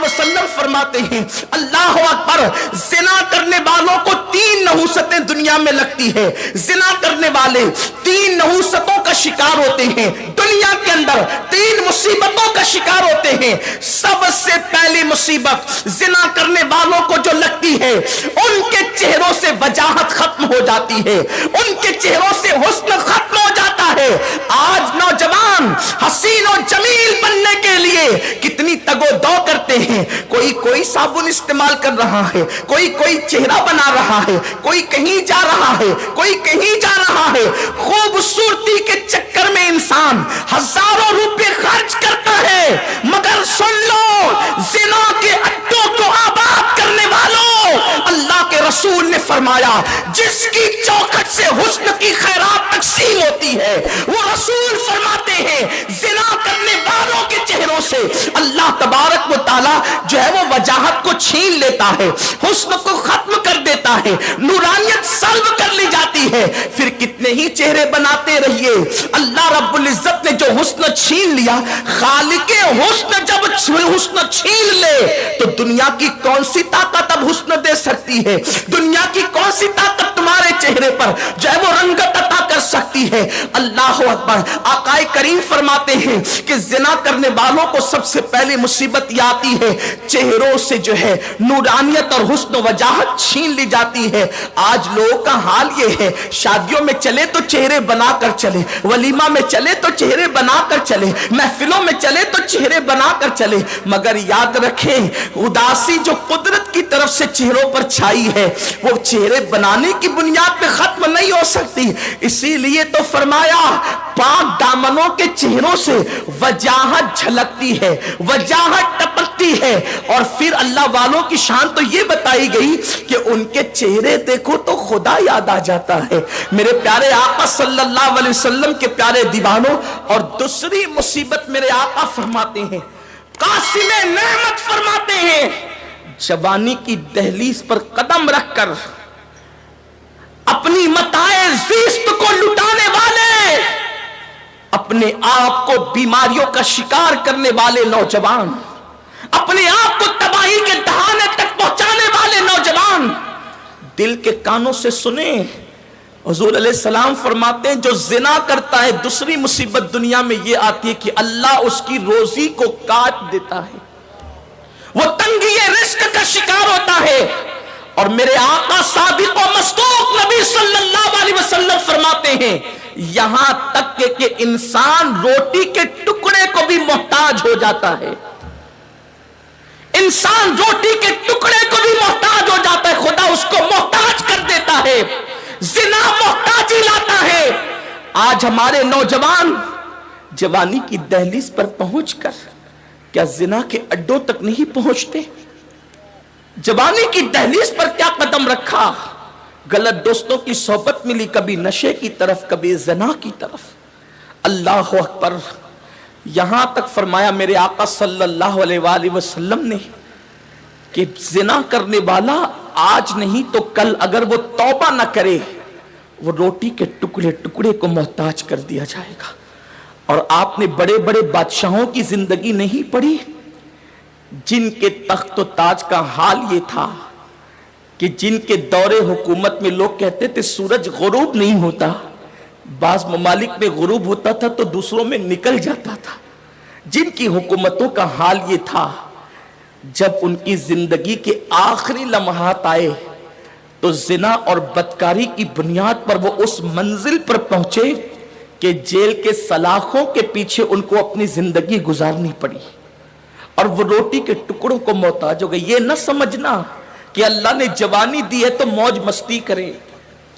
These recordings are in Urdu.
وسلم فرماتے ہیں اللہ اکبر، زنا کرنے والوں کو 3 نحوستیں دنیا میں لگتی ہے. زنا کرنے والے 3 نحوستوں کا شکار ہوتے ہیں دنیا کے اندر، 3 مصیبتوں کا شکار ہوتے ہیں. سب سے پہلی مصیبت زنا کرنے والوں کو جو لگتی ہے، ان کے چہروں سے وجاہت ختم ہو جاتی ہے، ان کے چہروں سے حسن ختم ہو جاتا ہے. آج نوجوان حسین و جمیل بننے کے لیے کتنی تگ و دو کرتے ہیں. کوئی صابن استعمال کر رہا ہے، کوئی چہرہ بنا رہا ہے، کوئی کہیں جا رہا ہے، کوئی کہیں جا رہا ہے. خوبصورتی کے چکر میں انسان ہزاروں روپے خرچ کرتا ہے، مگر سن لو، زنا کے اڈوں کو آباد کرنے والوں، اللہ کے رسول نے فرمایا جس کی چوکھٹ سے حسن کی خیرات تقسیم ہوتی ہے، وہ رسول فرماتے ہیں زنا کرنے والوں کے چہروں سے اللہ تبارک و تعالی جو ہے وہ وجاہت کو چھین لیتا ہے، حسن کو ختم کر دیتا ہے، نورانیت سلب کر لی جاتی ہے. پھر کتنے ہی چہرے بناتے رہیے، اللہ رب العزت نے جو حسن چھین لیا، خالق حسن جب حسن چھین لے تو دنیا کی کون سی طاقت اب حسن دے سکتی ہے؟ دنیا کی کون سی طاقت تمہارے چہرے پر جو ہے وہ رنگت عطا کر سکتی ہے؟ اللہ اکبر. آقا کریم فرماتے ہیں کہ زنا کرنے والوں کو سب سے پہلی مصیبت یہ آتی ہے، چہروں سے جو ہے نورانیت اور حسن و وجاہت چھین لی جاتی ہے. آج لوگوں کا حال یہ ہے، شادیوں میں چلے تو چہرے بنا کر چلے، ولیمہ میں چلے تو چہرے بنا کر چلے، محفلوں میں چلے تو چہرے بنا کر چلے. مگر یاد رکھیں، اداسی جو قدرت کی طرف سے چہروں پر چھائی ہے، وہ چہرے بنانے کی بنیاد پہ ختم نہیں ہو سکتی. اسی لیے تو فرمایا پاک دامنوں کے چہروں سے وجاہت جھلکتی ہے، وجاہت ٹپکتی ہے. اور پھر اللہ والوں کی شان تو یہ بتائی گئی کہ ان کے چہرے دیکھو تو خدا یاد آ جاتا ہے. میرے پیارے آقا صلی اللہ علیہ وسلم کے پیارے دیوانوں، اور دوسری مصیبت میرے آقا فرماتے ہیں، قاسم نعمت فرماتے ہیں، جوانی کی دہلیز پر قدم رکھ کر اپنی متاع زیست کو لٹانے والے، اپنے آپ کو بیماریوں کا شکار کرنے والے نوجوان، اپنے آپ کو تباہی کے دہانے تک پہنچانے والے نوجوان، دل کے کانوں سے سنیں. حضور علیہ السلام فرماتے ہیں جو زنا کرتا ہے، دوسری مصیبت دنیا میں یہ آتی ہے کہ اللہ اس کی روزی کو کاٹ دیتا ہے، وہ تنگی رزق کا شکار ہوتا ہے. اور میرے آقا صادق و مصدوق نبی صلی اللہ علیہ وسلم فرماتے ہیں یہاں تک کہ انسان روٹی کے ٹکڑے کو بھی محتاج ہو جاتا ہے. انسان روٹی کے ٹکڑے کو بھی محتاج ہو جاتا ہے، خدا اس کو محتاج کر دیتا ہے. زنا محتاجی لاتا ہے. آج ہمارے نوجوان جوانی کی دہلیز پر پہنچ کر کیا زنا کے اڈوں تک نہیں پہنچتے؟ جوانی کی دہلیز پر کیا قدم رکھا؟ غلط دوستوں کی صحبت ملی، کبھی نشے کی طرف، کبھی زنا کی طرف. اللہ اکبر. یہاں تک فرمایا میرے آقا صلی اللہ علیہ وآلہ وسلم نے کہ زنا کرنے والا آج نہیں تو کل اگر وہ توبہ نہ کرے، وہ روٹی کے ٹکڑے ٹکڑے کو محتاج کر دیا جائے گا. اور آپ نے بڑے بڑے بادشاہوں کی زندگی نہیں پڑھی جن کے تخت و تاج کا حال یہ تھا کہ جن کے دور حکومت میں لوگ کہتے تھے سورج غروب نہیں ہوتا، بعض ممالک میں غروب ہوتا تھا تو دوسروں میں نکل جاتا تھا. جن کی حکومتوں کا حال یہ تھا، جب ان کی زندگی کے آخری لمحات آئے تو زنا اور بدکاری کی بنیاد پر وہ اس منزل پر پہنچے کہ جیل کے سلاخوں کے پیچھے ان کو اپنی زندگی گزارنی پڑی اور وہ روٹی کے ٹکڑوں کو محتاج ہو گئے. یہ نہ سمجھنا کہ اللہ نے جوانی دی ہے تو موج مستی کرے،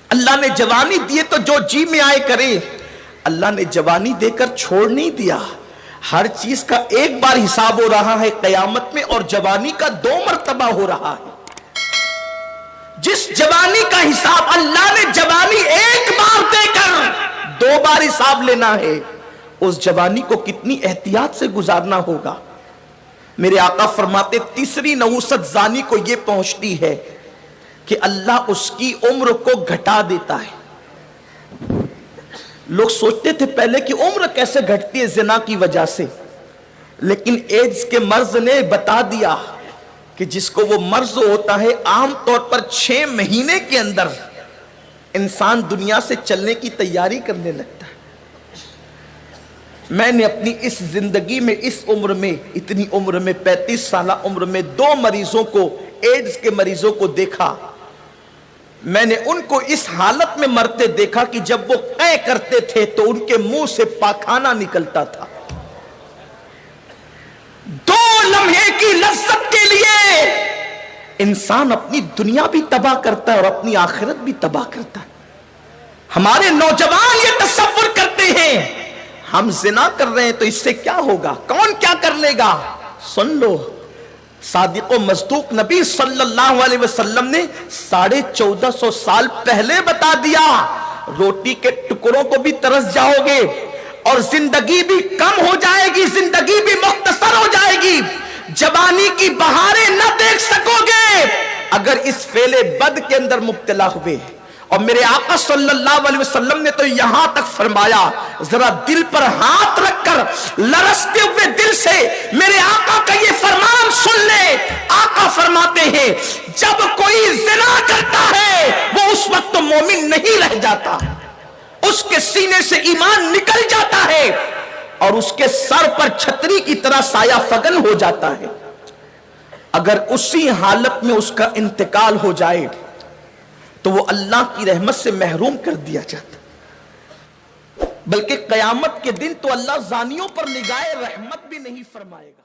اللہ نے جوانی دی ہے تو جو جی میں آئے کرے. اللہ نے جوانی دے کر چھوڑ نہیں دیا. ہر چیز کا ایک بار حساب ہو رہا ہے قیامت میں، اور جوانی کا 2 مرتبہ ہو رہا ہے. جس جوانی کا حساب اللہ نے جوانی ایک بار دے کر 2 بار حساب لینا ہے، اس جوانی کو کتنی احتیاط سے گزارنا ہوگا. میرے آقا فرماتے تیسری نحوست زانی کو یہ پہنچتی ہے کہ اللہ اس کی عمر کو گھٹا دیتا ہے. لوگ سوچتے تھے پہلے کہ عمر کیسے گھٹتی ہے زنا کی وجہ سے، لیکن ایڈز کے مرض نے بتا دیا کہ جس کو وہ مرض ہوتا ہے عام طور پر 6 مہینے کے اندر انسان دنیا سے چلنے کی تیاری کرنے لگتا ہے۔ میں نے اپنی اس زندگی میں اس عمر میں اتنی عمر میں 35 سالہ عمر میں 2 مریضوں کو ایڈز کے مریضوں کو دیکھا۔ میں نے ان کو اس حالت میں مرتے دیکھا کہ جب وہ قے کرتے تھے تو ان کے منہ سے پاخانہ نکلتا تھا۔ 2 لمحے کی لذت کے لیے انسان اپنی دنیا بھی تباہ کرتا ہے اور اپنی آخرت بھی تباہ کرتا ہے۔ ہمارے نوجوان یہ تصور کرتے ہیں ہم زنا کر رہے ہیں تو اس سے کیا ہوگا، کون کیا کر لے گا۔ سن لو، صادق و مصدوق نبی صلی اللہ علیہ وسلم نے 1450 سال پہلے بتا دیا، روٹی کے ٹکڑوں کو بھی ترس جاؤ گے اور زندگی بھی کم ہو جائے گی، زندگی بھی مختصر ہو جائے گی، جوانی کی بہاریں نہ دیکھ سکو گے اگر اس فعل بد کے اندر مبتلا ہوئے۔ اور میرے آقا صلی اللہ علیہ وسلم نے تو یہاں تک فرمایا، ذرا دل پر ہاتھ رکھ کر لرزتے ہوئے دل سے میرے آقا کا یہ فرمان سن لے۔ آقا فرماتے ہیں جب کوئی زنا کرتا ہے وہ اس وقت مومن نہیں رہ جاتا، اس کے سینے سے ایمان نکل جاتا ہے اور اس کے سر پر چھتری کی طرح سایہ فگن ہو جاتا ہے۔ اگر اسی حالت میں اس کا انتقال ہو جائے تو وہ اللہ کی رحمت سے محروم کر دیا جاتا، بلکہ قیامت کے دن تو اللہ زانیوں پر نگاہ رحمت بھی نہیں فرمائے گا۔